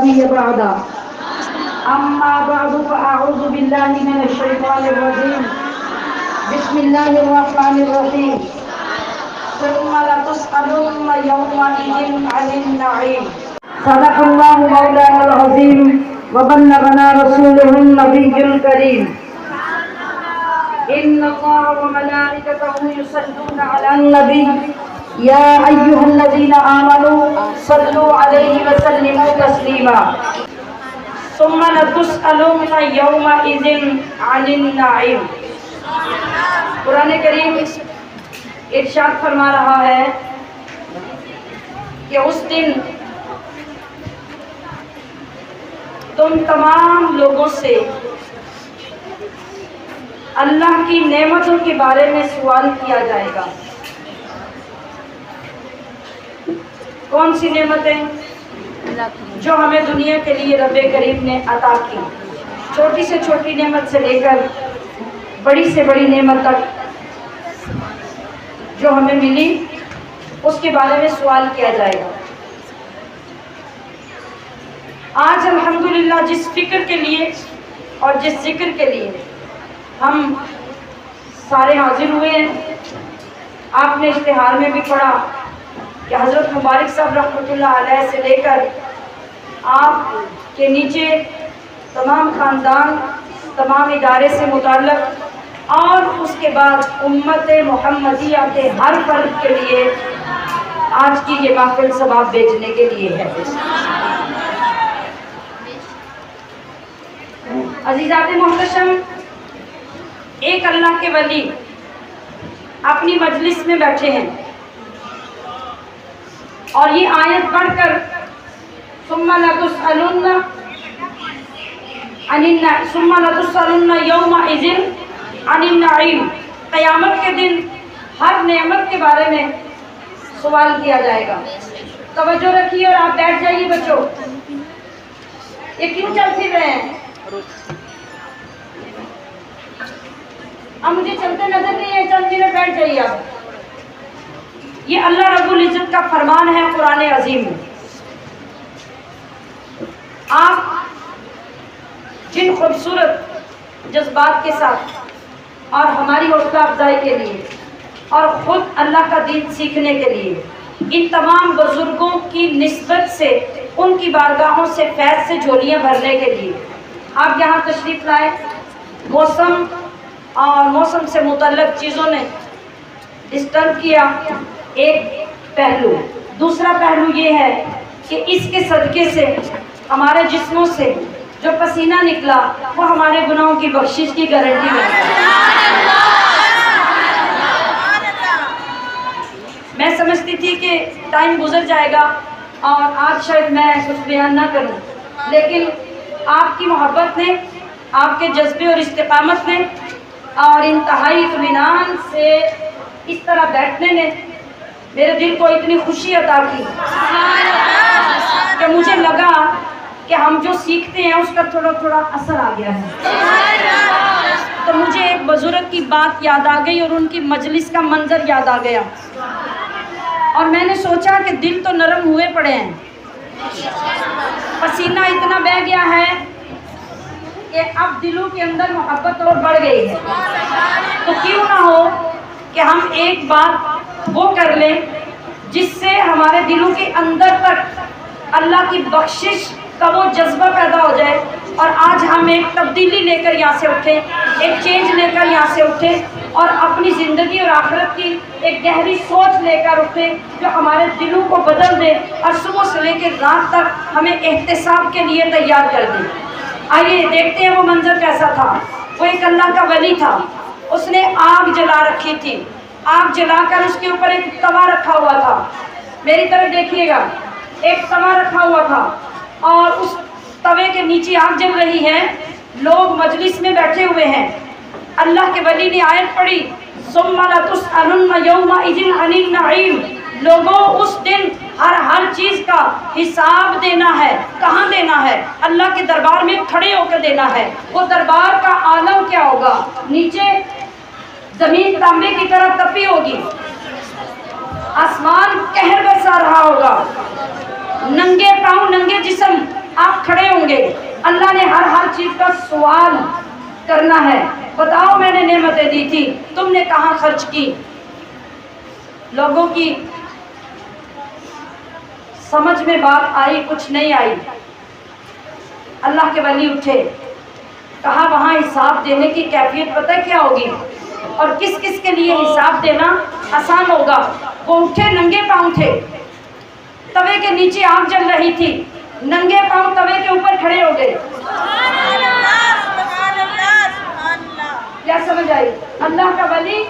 نبي بعده أما بعد فأعوذ بالله من الشيطان الرجيم بسم الله الرحمن الرحيم ثم لتسألن يومئذ عن النعيم صدق الله مولانا العظيم وبلغنا رسوله النبي الكريم إن الله وملائكته يصلون على النبي يا أيها الذين آمنوا صلوا عليه وسلموا تسليما ثم لتسألن يومئذ عن النعيم. قرآن کریم ارشاد فرما رہا ہے کہ اس دن تم تمام لوگوں سے اللہ کی نعمتوں کے بارے میں سوال کیا جائے گا. کون سی نعمتیں؟ جو ہمیں دنیا کے لیے رب کریم نے عطا کی، چھوٹی سے چھوٹی نعمت سے لے کر بڑی سے بڑی نعمت تک جو ہمیں ملی، اس کے بارے میں سوال کیا جائے گا. آج الحمدللہ جس فکر کے لیے اور جس ذکر کے لیے ہم سارے حاضر ہوئے ہیں، آپ نے اشتہار میں بھی پڑھا کہ حضرت مبارک صاحب رحمۃ اللہ علیہ سے لے کر آپ کے نیچے تمام خاندان، تمام ادارے سے متعلق، اور اس کے بعد امت محمدیہ کے ہر فرد کے لیے آج کی یہ محفل ثواب بیچنے کے لیے ہے. عزیزات محتشم، ایک اللہ کے ولی اپنی مجلس میں بیٹھے ہیں اور یہ آیت پڑھ کر ثم لتسألن یومئذ عن النعیم، قیامت کے دن ہر نعمت کے بارے میں سوال کیا جائے گا. توجہ رکھیے اور آپ بیٹھ جائیے بچوں. یہ کیوں چل پھر رہے ہیں؟ اب مجھے چلتے نظر نہیں ہے، چند منٹ بیٹھ جائیے آپ. یہ اللہ رب العزت کا فرمان ہے قرآن عظیم میں. آپ جن خوبصورت جذبات کے ساتھ اور ہماری حوصلہ افزائی کے لیے اور خود اللہ کا دین سیکھنے کے لیے ان تمام بزرگوں کی نسبت سے ان کی بارگاہوں سے فیض سے جھولیاں بھرنے کے لیے آپ یہاں تشریف لائے. موسم اور موسم سے متعلق چیزوں نے ڈسٹرب کیا ایک پہلو. دوسرا پہلو یہ ہے کہ اس کے صدقے سے ہمارے جسموں سے جو پسینہ نکلا وہ ہمارے گناہوں کی بخشش کی گارنٹی ہے. میں سمجھتی تھی کہ ٹائم گزر جائے گا اور آج شاید میں کچھ بیان نہ کروں، لیکن آپ کی محبت نے، آپ کے جذبے اور استقامت نے اور انتہائی اطمینان سے اس طرح بیٹھنے نے میرے دل کو اتنی خوشی عطا کی کہ مجھے لگا کہ ہم جو سیکھتے ہیں اس کا تھوڑا تھوڑا اثر آ گیا ہے. تو مجھے ایک بزرگ کی بات یاد آ گئی اور ان کی مجلس کا منظر یاد آ گیا، اور میں نے سوچا کہ دل تو نرم ہوئے پڑے ہیں، پسینہ اتنا بہہ گیا ہے کہ اب دلوں کے اندر محبت اور بڑھ گئی ہے. تو کیوں نہ ہو کہ ہم ایک بات وہ کر لیں جس سے ہمارے دلوں کے اندر تک اللہ کی بخشش کا وہ جذبہ پیدا ہو جائے، اور آج ہم ایک تبدیلی لے کر یہاں سے اٹھیں، ایک چینج لے کر یہاں سے اٹھیں، اور اپنی زندگی اور آخرت کی ایک گہری سوچ لے کر اٹھیں جو ہمارے دلوں کو بدل دے اور صبح سے لے کے رات تک ہمیں احتساب کے لیے تیار کر دے. آئیے دیکھتے ہیں وہ منظر کیسا تھا. وہ ایک اللہ کا ولی تھا، اس نے آگ جلا رکھی تھی، آگ جلا کر اس کے اوپر ایک توا رکھا ہوا تھا. میری طرف دیکھیے گا، ایک توا رکھا ہوا تھا اور اس توے کے نیچے آگ جل رہی ہے. لوگ مجلس میں بیٹھے ہوئے ہیں. اللہ کے ولی نے آیت پڑھی ثم لتسألن یومئذ عن النعیم. لوگوں اس دن ہر چیز کا حساب دینا ہے. کہاں دینا ہے؟ اللہ کے دربار میں کھڑے ہو کے دینا ہے. وہ دربار کا عالم کیا ہوگا؟ نیچے زمین تانبے کی طرح تپی ہوگی، آسمان قہر برسا رہا ہوگا، ننگے پاؤں ننگے جسم آپ کھڑے ہوں گے، اللہ نے ہر چیز کا سوال کرنا ہے، بتاؤ میں نے نعمتیں دی تھی تم نے کہاں خرچ کی؟ لوگوں کی سمجھ میں بات آئی، کچھ نہیں آئی۔ اللہ کے ولی اٹھے، کہا وہاں حساب دینے کی کیفیت پتہ کیا ہوگی اور کس کس کے لیے حساب دینا آسان ہوگا؟ وہ اٹھے، ننگے پاؤں تھے، توے کے نیچے آگ جل رہی تھی، ننگے پاؤں توے کے اوپر کھڑے ہو گئے۔ کیا سمجھ آئی؟ اللہ کا ولی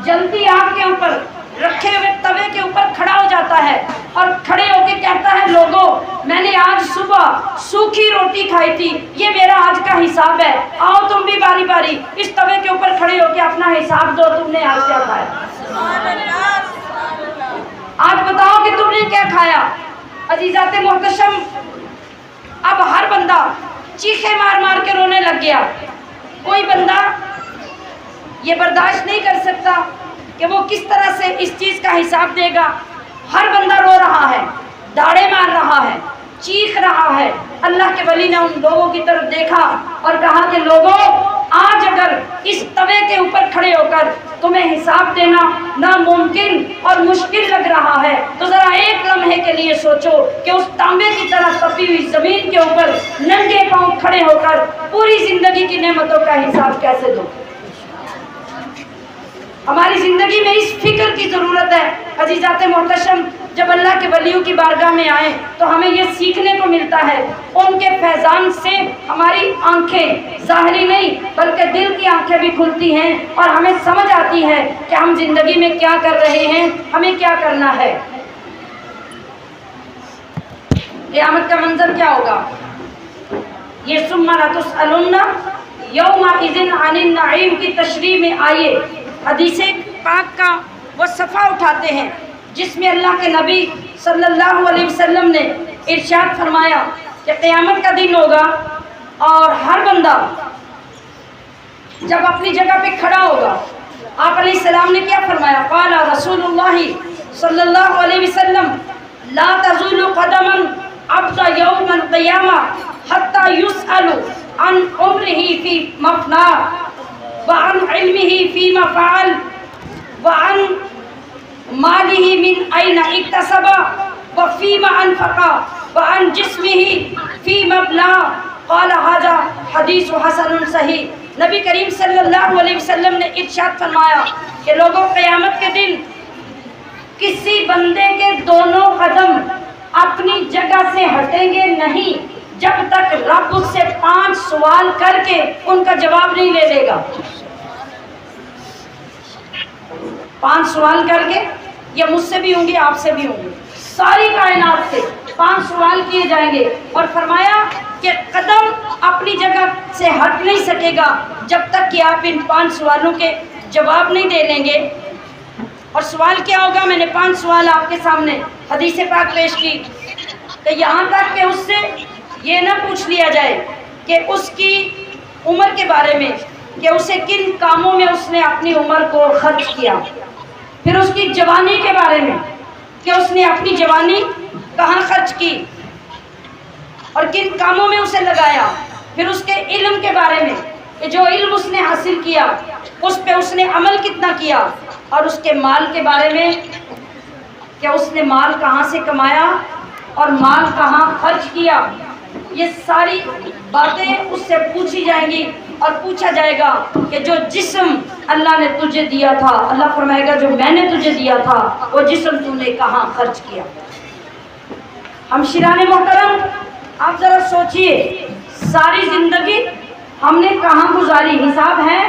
جلتی آگ کے اوپر رکھے ہوئے توے کے اوپر کھڑا ہو جاتا ہے اور کھڑے ہو کے کہتا ہے لوگوں میں نے آج صبح سوکھی روٹی کھائی تھی، یہ میرا آج کا حساب ہے، آؤ تم بھی باری باری اس توے کے اوپر کھڑے ہو کے اپنا حساب دو، تم نے آج کیا کھایا؟ آج بتاؤ کہ تم نے کیا کھایا؟ عزیزات محتشم، اب ہر بندہ چیخے مار مار کے رونے لگ گیا۔ کوئی بندہ یہ برداشت نہیں کر سکتا کہ وہ کس طرح سے اس چیز کا حساب دے گا۔ ہر بندہ رو رہا ہے، داڑے مار رہا ہے، چیخ رہا ہے۔ اللہ کے ولی نے ان لوگوں کی طرف دیکھا اور کہا کہ لوگوں آج اگر اس توے کے اوپر کھڑے ہو کر تمہیں حساب دینا ناممکن اور مشکل لگ رہا ہے تو ذرا ایک لمحے کے لیے سوچو کہ اس تانبے کی طرح تپی ہوئی زمین کے اوپر ننگے پاؤں کھڑے ہو کر پوری زندگی کی نعمتوں کا حساب کیسے دو۔ ہماری زندگی میں اس فکر کی ضرورت ہے۔ عزیزات محتشم، جب اللہ کے ولیوں کی بارگاہ میں آئیں تو ہمیں یہ سیکھنے کو ملتا ہے، ان کے فیضان سے ہماری آنکھیں ظاہری نہیں بلکہ دل کی آنکھیں بھی کھلتی ہیں اور ہمیں سمجھ آتی ہے کہ ہم زندگی میں کیا کر رہے ہیں، ہمیں کیا کرنا ہے۔ قیامت کا منظر کیا ہوگا؟ یہ ثم لتسألن یومئذ عن النعیم کی تشریح میں آئیے حدیث پاک کا وہ صفحہ اٹھاتے ہیں جس میں اللہ کے نبی صلی اللہ علیہ وسلم نے ارشاد فرمایا کہ قیامت کا دن ہوگا اور ہر بندہ جب اپنی جگہ پہ کھڑا ہوگا، آپ علیہ السلام نے کیا فرمایا؟ قال رسول اللہ صلی اللہ علیہ وسلم لا تزول قدم عبد یوم القیامہ حتی یسأل عن عمرہ فی مفنا وعن علمہ فیما فعل وعن مالہ من این اکتسب وفیما انفق وعن جسمہ فیما ابلا۔ قال ھذا حدیث حسن صحیح۔ نبی کریم صلی اللہ علیہ وسلم نے ارشاد فرمایا کہ لوگوں قیامت کے دن کسی بندے کے دونوں قدم اپنی جگہ سے ہٹیں گے نہیں جب تک رب اس سے 5 سوال کر کے ان کا جواب نہیں لے لے گا۔ 5 سوال کر کے، یہ مجھ سے بھی ہوں گے، آپ سے بھی ہوں گے، ساری کائنات سے 5 سوال کیے جائیں گے اور فرمایا کہ قدم اپنی جگہ سے ہٹ نہیں سکے گا جب تک کہ آپ ان 5 سوالوں کے جواب نہیں دے لیں گے۔ اور سوال کیا ہوگا؟ میں نے 5 سوال آپ کے سامنے حدیث پاک پیش کی کہ یہاں تک کہ اس سے یہ نہ پوچھ لیا جائے کہ اس کی عمر کے بارے میں، کہ اسے کن کاموں میں اس نے اپنی عمر کو خرچ کیا، پھر اس کی جوانی کے بارے میں کہ اس نے اپنی جوانی کہاں خرچ کی اور کن کاموں میں اسے لگایا، پھر اس کے علم کے بارے میں کہ جو علم اس نے حاصل کیا اس پہ اس نے عمل کتنا کیا، اور اس کے مال کے بارے میں کہ اس نے مال کہاں سے کمایا اور مال کہاں خرچ کیا۔ یہ ساری باتیں اس سے پوچھی جائیں گی اور پوچھا جائے گا کہ جو جسم اللہ نے تجھے دیا تھا، اللہ فرمائے گا جو میں نے تجھے دیا تھا وہ جسم تو نے کہاں خرچ کیا۔ ہمشیران محترم، آپ ذرا سوچئے ساری زندگی ہم نے کہاں گزاری؟ حساب ہے؟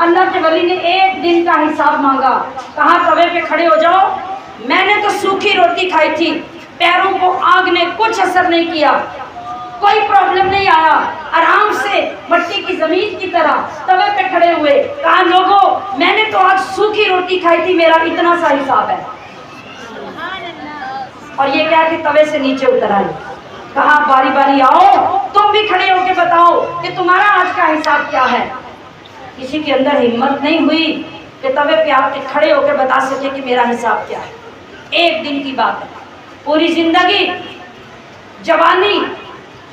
اللہ کے ولی نے ایک دن کا حساب مانگا، کہا توے پہ کھڑے ہو جاؤ، میں نے تو سوکھی روٹی کھائی تھی، پیروں کو آگ نے کچھ اثر نہیں کیا، کوئی پرابلم نہیں آیا، آرام سے مٹی کی زمین کی طرح توے پہ کھڑے ہوئے، کہا لوگوں میں نے تو آج سوکھی روٹی کھائی تھی، میرا اتنا سا حساب ہے۔ اور یہ کیا کہ توے سے نیچے اتر آئی، کہا باری باری آؤ تم بھی کھڑے ہو کے بتاؤ کہ تمہارا آج کا حساب کیا ہے۔ کسی کے اندر ہمت نہیں ہوئی کہ توے پہ آپ کے کھڑے ہو کے بتا سکے کہ میرا حساب کیا ہے۔ ایک دن کی بات ہے، پوری زندگی، جوانی،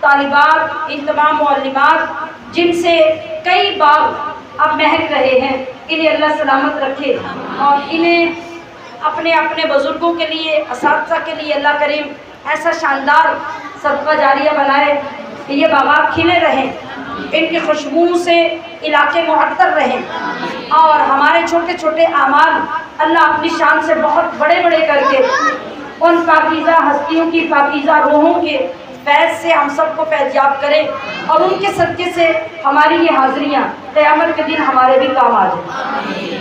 طالبات، ان تمام معلمات جن سے کئی باغ اب مہک رہے ہیں، انہیں اللہ سلامت رکھے اور انہیں اپنے اپنے بزرگوں کے لیے، اساتذہ کے لیے اللہ کریم ایسا شاندار صدقہ جاریہ بنائے کہ یہ باغات کھلے رہیں، ان کی خوشبو سے علاقے معطر رہیں، اور ہمارے چھوٹے چھوٹے اعمال اللہ اپنی شان سے بہت بڑے بڑے کر کے ان پاکیزہ ہستیوں کی پاکیزہ روحوں کے فیض سے ہم سب کو فیضیاب کرے، اور ان کے صدقے سے ہماری یہ حاضریاں قیامت کے دن ہمارے بھی کام آ جائیں۔